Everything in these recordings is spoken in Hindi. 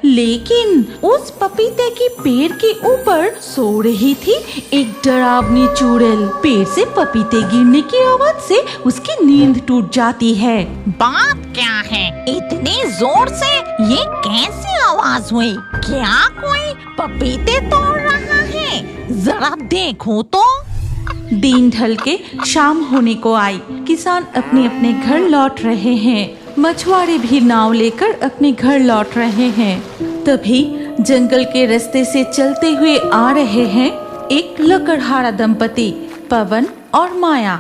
लेकिन उस पपीते की पेड़ के ऊपर सो रही थी एक डरावनी चुड़ैल। पेड़ से पपीते गिरने की आवाज से उसकी नींद टूट जाती है। बात क्या है, इतनी जोर से ये कैसी आवाज हुई? क्या कोई पपीते तोड़ रहा है? जरा देखो तो। दिन ढल के शाम होने को आई। किसान अपने अपने घर लौट रहे हैं। मछुआरे भी नाव लेकर अपने घर लौट रहे हैं। तभी जंगल के रास्ते से चलते हुए आ रहे हैं एक लकड़हारा दंपति, पवन और माया।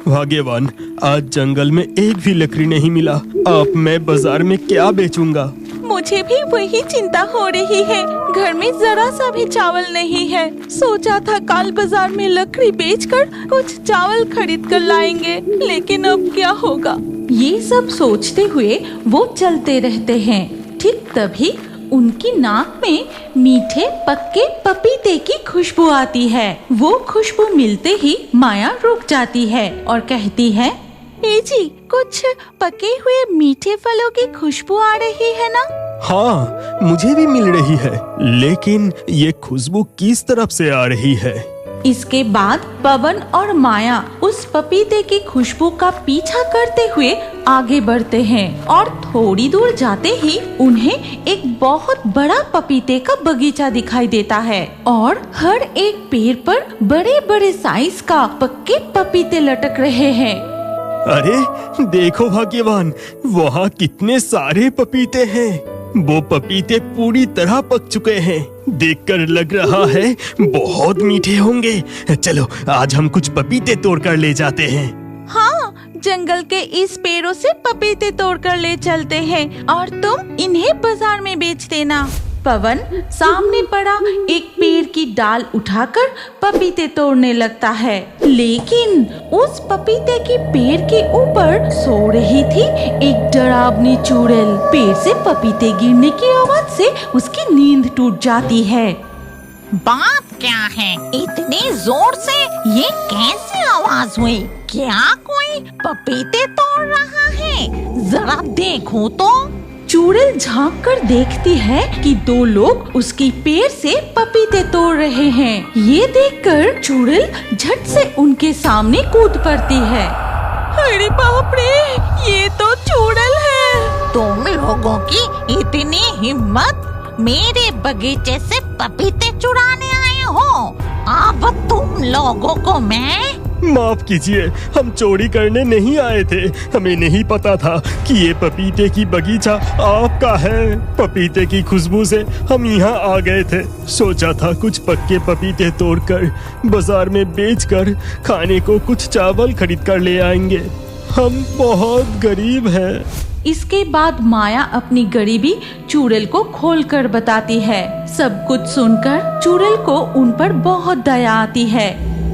भाग्यवान, आज जंगल में एक भी लकड़ी नहीं मिला। अब मैं बाजार में क्या बेचूंगा? मुझे भी वही चिंता हो रही है। घर में जरा सा भी चावल नहीं है। सोचा था कल बाजार में लकड़ी बेचकर कुछ चावल खरीद कर लाएंगे, लेकिन अब क्या होगा? ये सब सोचते हुए वो चलते रहते हैं। ठीक तभी उनकी नाक में मीठे पक्के पपीते की खुशबू आती है। वो खुशबू मिलते ही माया रुक जाती है और कहती है, ए जी, कुछ पके हुए मीठे फलों की खुशबू आ रही है ना? हाँ, मुझे भी मिल रही है, लेकिन ये खुशबू किस तरफ से आ रही है? इसके बाद पवन और माया उस पपीते की खुशबू का पीछा करते हुए आगे बढ़ते हैं और थोड़ी दूर जाते ही उन्हें एक बहुत बड़ा पपीते का बगीचा दिखाई देता है और हर एक पेड़ पर बड़े बड़े साइज का पक्के पपीते लटक रहे हैं। अरे देखो भाग्यवान, वहाँ कितने सारे पपीते हैं। वो पपीते पूरी तरह पक चुके हैं। देखकर लग रहा है बहुत मीठे होंगे। चलो आज हम कुछ पपीते तोड़कर ले जाते हैं। हाँ, जंगल के इस पेड़ों से पपीते तोड़कर ले चलते हैं और तुम इन्हें बाजार में बेच देना। पवन सामने पड़ा एक पेड़ की डाल उठाकर पपीते तोड़ने लगता है, लेकिन उस पपीते की पेड़ के ऊपर सो रही थी एक डरावनी चुड़ैल। पेड़ से पपीते गिरने की आवाज से उसकी नींद टूट जाती है। बात क्या है, इतनी जोर से ये कैसी आवाज हुई? क्या कोई पपीते तोड़ रहा है? जरा देखो तो। चुड़ैल झांक कर देखती है कि दो लोग उसकी पेड़ से पपीते तोड़ रहे हैं। ये देखकर चुड़ैल झट से उनके सामने कूद पड़ती है। अरे बाप रे, ये तो चुड़ैल है। तुम लोगों की इतनी हिम्मत, मेरे बगीचे से पपीते चुराने आए हो? अब तुम लोगों को मैं माफ कीजिए, हम चोरी करने नहीं आए थे। हमें नहीं पता था कि ये पपीते की बगीचा आपका है। पपीते की खुशबू से हम यहाँ आ गए थे। सोचा था कुछ पक्के पपीते तोड़कर बाजार में बेचकर खाने को कुछ चावल खरीद कर ले आएंगे। हम बहुत गरीब हैं। इसके बाद माया अपनी गरीबी चुड़ैल को खोलकर बताती है। सब कुछ सुनकर चुड़ैल को उन पर बहुत दया आती है।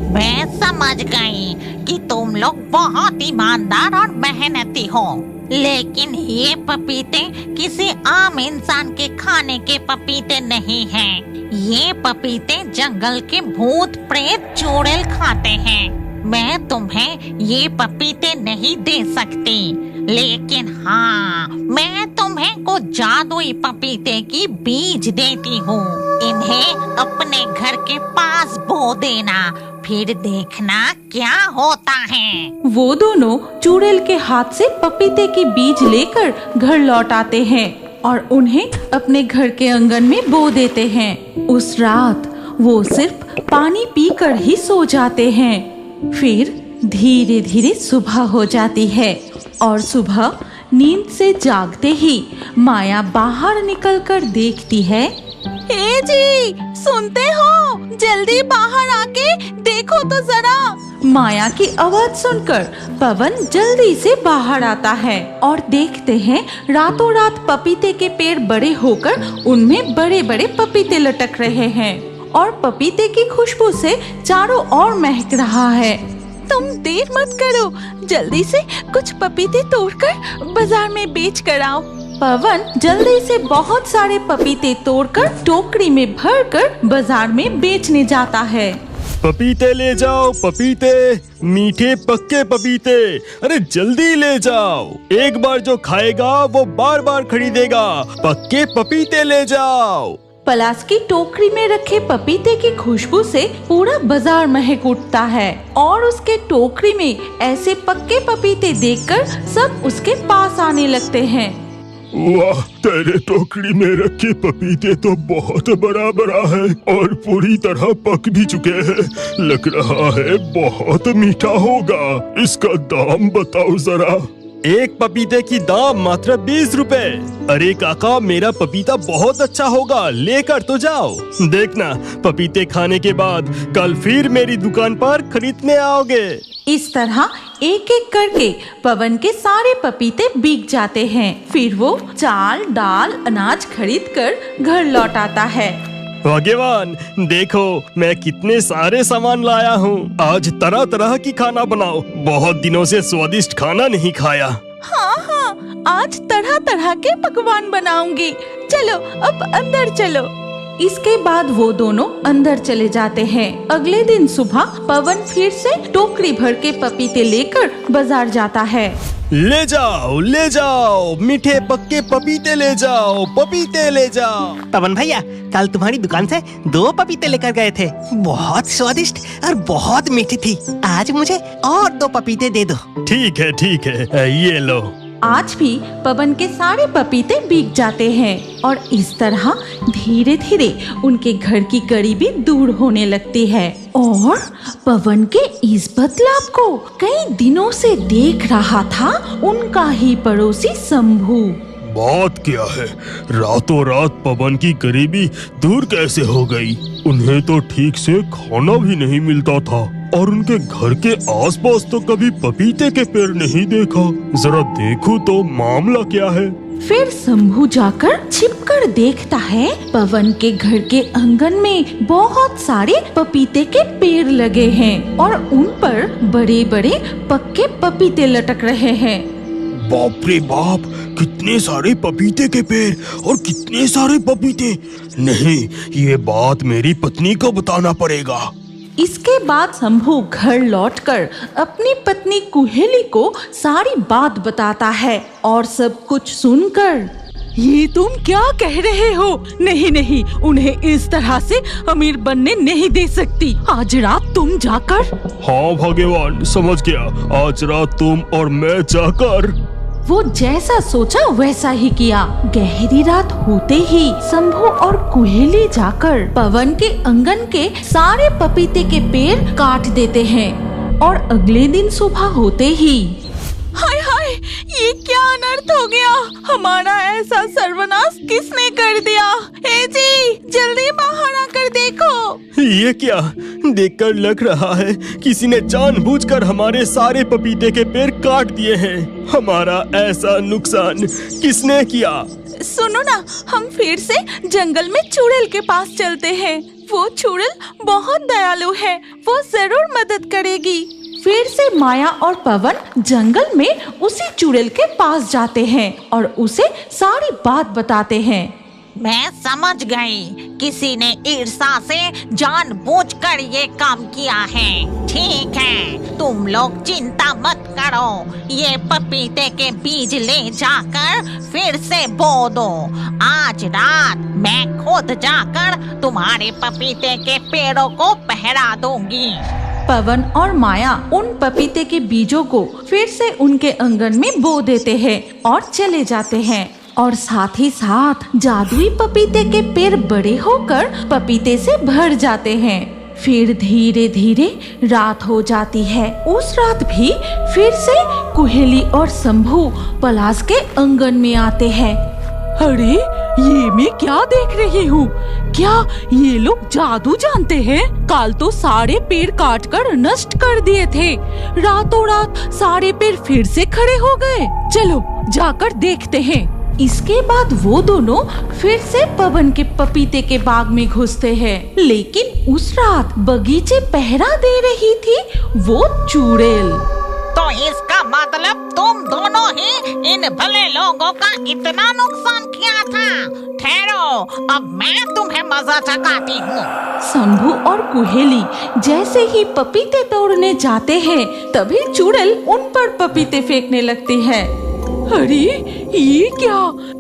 मैं समझ गई कि तुम लोग बहुत ईमानदार और मेहनती हो, लेकिन ये पपीते किसी आम इंसान के खाने के पपीते नहीं हैं। ये पपीते जंगल के भूत प्रेत चुड़ैल खाते हैं। मैं तुम्हें ये पपीते नहीं दे सकती, लेकिन हाँ, मैं तुम्हें कुछ जादुई पपीते की बीज देती हूँ। इन्हें अपने घर के पास बो देना, फिर देखना क्या होता है। वो दोनों चुड़ैल के हाथ से पपीते के बीज लेकर घर लौट आते हैं और उन्हें अपने घर के आंगन में बो देते हैं। उस रात वो सिर्फ पानी पीकर ही सो जाते हैं। फिर धीरे धीरे सुबह हो जाती है और सुबह नींद से जागते ही माया बाहर निकलकर देखती है। ए जी, सुनते हो? जल्दी बाहर आके देखो तो जरा। माया की आवाज सुनकर पवन जल्दी से बाहर आता है और देखते हैं रातों रात पपीते के पेड़ बड़े होकर उनमें बड़े बड़े पपीते लटक रहे हैं और पपीते की खुशबू से चारों ओर महक रहा है। तुम देर मत करो, जल्दी से कुछ पपीते तोड़कर बाजार में बेच कर आओ। पवन जल्दी से बहुत सारे पपीते तोड़कर टोकरी में भरकर बाजार में बेचने जाता है। पपीते ले जाओ, पपीते, मीठे पक्के पपीते, अरे जल्दी ले जाओ। एक बार जो खाएगा वो बार बार खरीदेगा। पक्के पपीते ले जाओ। पलाश की टोकरी में रखे पपीते की खुशबू से पूरा बाजार महक उठता है और उसके टोकरी में ऐसे पक्के पपीते देखकर सब उसके पास आने लगते हैं। वाह, तेरे टोकरी में रखे पपीते तो बहुत बड़ा बड़ा है और पूरी तरह पक भी चुके हैं। लग रहा है बहुत मीठा होगा। इसका दाम बताओ जरा। एक पपीते की दाम मात्र 20 रुपए। अरे काका, मेरा पपीता बहुत अच्छा होगा, लेकर तो जाओ। देखना, पपीते खाने के बाद कल फिर मेरी दुकान पर खरीदने आओगे। इस तरह एक एक करके पवन के सारे पपीते बिक जाते हैं। फिर वो चाल, दाल, अनाज खरीद कर घर लौट आता है। भाग्यवान, देखो मैं कितने सारे सामान लाया हूँ। आज तरह तरह की खाना बनाओ। बहुत दिनों से स्वादिष्ट खाना नहीं खाया। हाँ, आज तरह तरह के पकवान बनाऊंगी। चलो अब अंदर चलो। इसके बाद वो दोनों अंदर चले जाते हैं। अगले दिन सुबह पवन फिर से टोकरी भर के पपीते लेकर बाजार जाता है। ले जाओ, मीठे पक्के पपीते ले जाओ, पपीते ले जाओ। पवन भैया, कल तुम्हारी दुकान से 2 पपीते लेकर गए थे। बहुत स्वादिष्ट और बहुत मीठी थी। आज मुझे और 2 पपीते दे दो। ठीक है, ये लो। आज भी पवन के सारे पपीते बिक जाते हैं और इस तरह धीरे धीरे उनके घर की गरीबी दूर होने लगती है। और पवन के इस बदलाव को कई दिनों से देख रहा था उनका ही पड़ोसी शंभू। बात क्या है, रातों रात पवन की गरीबी दूर कैसे हो गई? उन्हें तो ठीक से खाना भी नहीं मिलता था और उनके घर के आसपास तो कभी पपीते के पेड़ नहीं देखा। जरा देखूं तो मामला क्या है। फिर शंभू जाकर छिपकर देखता है पवन के घर के आंगन में बहुत सारे पपीते के पेड़ लगे हैं और उन पर बड़े बड़े पक्के पपीते लटक रहे हैं। बाप रे बाप, कितने सारे पपीते के पेड़ और कितने सारे पपीते। नहीं, ये बात मेरी पत्नी को बताना पड़ेगा। इसके बाद शंभू घर लौटकर अपनी पत्नी कुहेली को सारी बात बताता है और सब कुछ सुनकर, ये तुम क्या कह रहे हो? नहीं, उन्हें इस तरह से अमीर बनने नहीं दे सकती। आज रात तुम जाकर। हाँ भाग्यवान, समझ गया। आज रात तुम और मैं जाकर। वो जैसा सोचा वैसा ही किया। गहरी रात होते ही शंभू और कुहेली जाकर पवन के आंगन के सारे पपीते के पेड़ काट देते हैं और अगले दिन सुबह होते ही, हाय हाय, ये क्या अनर्थ हो गया? हमारा ऐसा सर्वनाश किसने कर दिया? हे जी, जल्दी बाहर आकर देखो। ये क्या? देखकर लग रहा है किसी ने जानबूझकर हमारे सारे पपीते के पेड़ काट दिए हैं। हमारा ऐसा नुकसान किसने किया? सुनो ना, हम फिर से जंगल में चुड़ैल के पास चलते हैं। वो चुड़ैल बहुत दयालु है, वो जरूर मदद करेगी। फिर से माया और पवन जंगल में उसी चुड़ैल के पास जाते हैं और उसे सारी बात बताते हैं। मैं समझ गई, किसी ने ईर्ष्या से जानबूझकर ये काम किया है। ठीक है, तुम लोग चिंता मत करो। ये पपीते के बीज ले जाकर फिर से बो दो। आज रात मैं खुद जाकर तुम्हारे पपीते के पेड़ों को पहरा दूंगी। पवन और माया उन पपीते के बीजों को फिर से उनके आंगन में बो देते हैं और चले जाते हैं और साथ ही साथ जादुई पपीते के पेड़ बड़े होकर पपीते से भर जाते हैं। फिर धीरे धीरे रात हो जाती है। उस रात भी फिर से कुहेली और शंभू पलाश के आंगन में आते हैं। अरे, ये मैं क्या देख रही हूँ? क्या ये लोग जादू जानते हैं? कल तो सारे पेड़ काटकर नष्ट कर दिए थे। रातों रात सारे पेड़ फिर से खड़े हो गए। चलो जाकर देखते हैं। इसके बाद वो दोनों फिर से पवन के पपीते के बाग में घुसते हैं, लेकिन उस रात बगीचे पहरा दे रही थी वो चुड़ैल। तो इसका मतलब तुम दोनों ही इन भले लोगों का इतना नुकसान किया था। ठहरो, अब मैं तुम्हें मजा चखाती हूँ। शंभू और कुहेली जैसे ही पपीते तोड़ने जाते हैं तभी चुड़ैल उन पर पपीते फेंकने लगती है। अरे ये क्या,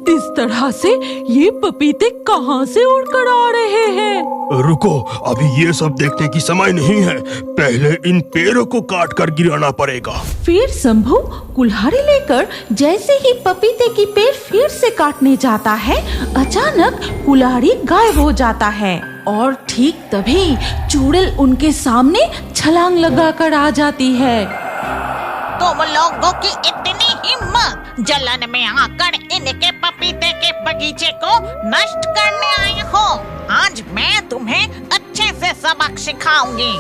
इस तरह से ये पपीते कहाँ से उड़कर आ रहे हैं? रुको, अभी ये सब देखने की समय नहीं है, पहले इन पेड़ों को काट कर गिराना पड़ेगा। फिर शंभू कुल्हाड़ी लेकर जैसे ही पपीते की पेड़ फिर से काटने जाता है, अचानक कुल्हाड़ी गायब हो जाता है और ठीक तभी चुड़ैल उनके सामने छलांग लगाकर आ जाती है। तुम लोगों की इतनी हिम्मत, जलन में आकर इनके पपीते के बगीचे को नष्ट करने आए हो। आज मैं तुम्हें अच्छे से सबक सिखाऊंगी।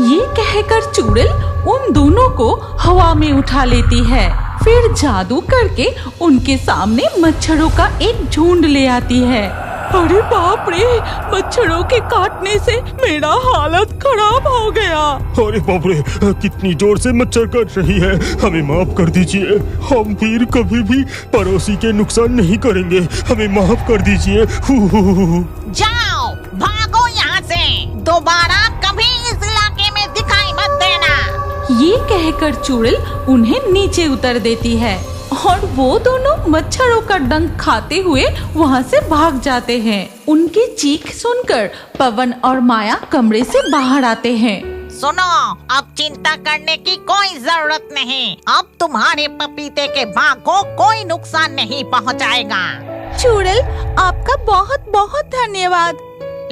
ये कहकर चुड़ैल उन दोनों को हवा में उठा लेती है, फिर जादू करके उनके सामने मच्छरों का एक झुंड ले आती है। अरे बाप रे, मच्छरों के काटने से मेरा हालत खराब हो गया। अरे बाप रे, कितनी जोर से मच्छर काट रही है, हमें माफ कर दीजिए। हम फिर कभी भी पड़ोसी के नुकसान नहीं करेंगे, हमें माफ कर दीजिए। जाओ, भागो यहाँ से, दोबारा कभी इस इलाके में दिखाई मत देना। ये कहकर चुड़ैल उन्हें नीचे उतर देती है और वो दोनों मच्छरों का डंक खाते हुए वहाँ से भाग जाते हैं। उनकी चीख सुनकर पवन और माया कमरे से बाहर आते हैं। सुनो, अब चिंता करने की कोई जरूरत नहीं। अब तुम्हारे पपीते के बाग को कोई नुकसान नहीं पहुँचाएगा। चुड़ैल, आपका बहुत बहुत धन्यवाद।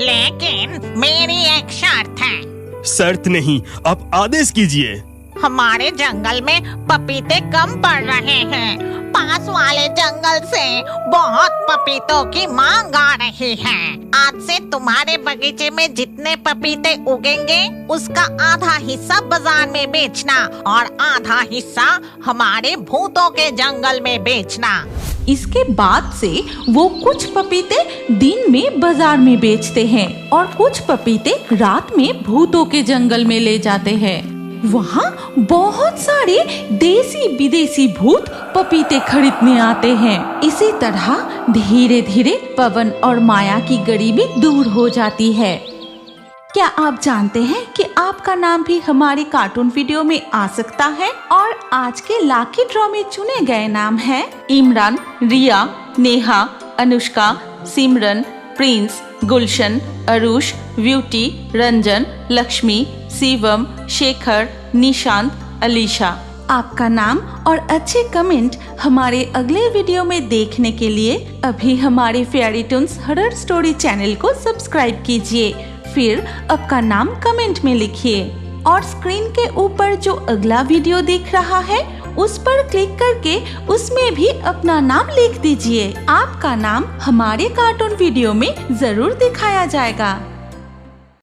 लेकिन मेरी एक शर्त है। शर्त नहीं, आप आदेश कीजिए। हमारे जंगल में पपीते कम पड़ रहे हैं। पास वाले जंगल से बहुत पपीतों की मांग आ रही है। आज से तुम्हारे बगीचे में जितने पपीते उगेंगे उसका आधा हिस्सा बाजार में बेचना और आधा हिस्सा हमारे भूतों के जंगल में बेचना। इसके बाद से वो कुछ पपीते दिन में बाजार में बेचते हैं और कुछ पपीते रात में भूतों के जंगल में ले जाते हैं। वहाँ बहुत सारे देसी विदेशी भूत पपीते खरीदने आते हैं। इसी तरह धीरे धीरे पवन और माया की गरीबी दूर हो जाती है। क्या आप जानते हैं कि आपका नाम भी हमारे कार्टून वीडियो में आ सकता है? और आज के लाकी ड्रॉ में चुने गए नाम हैं इमरान, रिया, नेहा, अनुष्का, सिमरन, प्रिंस, गुलशन, अरुष, ब्यूटी, रंजन, लक्ष्मी, शिवम, शेखर, निशांत, अलीशा। आपका नाम और अच्छे कमेंट हमारे अगले वीडियो में देखने के लिए अभी हमारे fairy Toons horror story channel को सब्सक्राइब कीजिए, फिर आपका नाम कमेंट में लिखिए और स्क्रीन के ऊपर जो अगला वीडियो दिख रहा है उस पर क्लिक करके उसमें भी अपना नाम लिख दीजिए। आपका नाम हमारे कार्टून वीडियो में जरूर दिखाया जाएगा।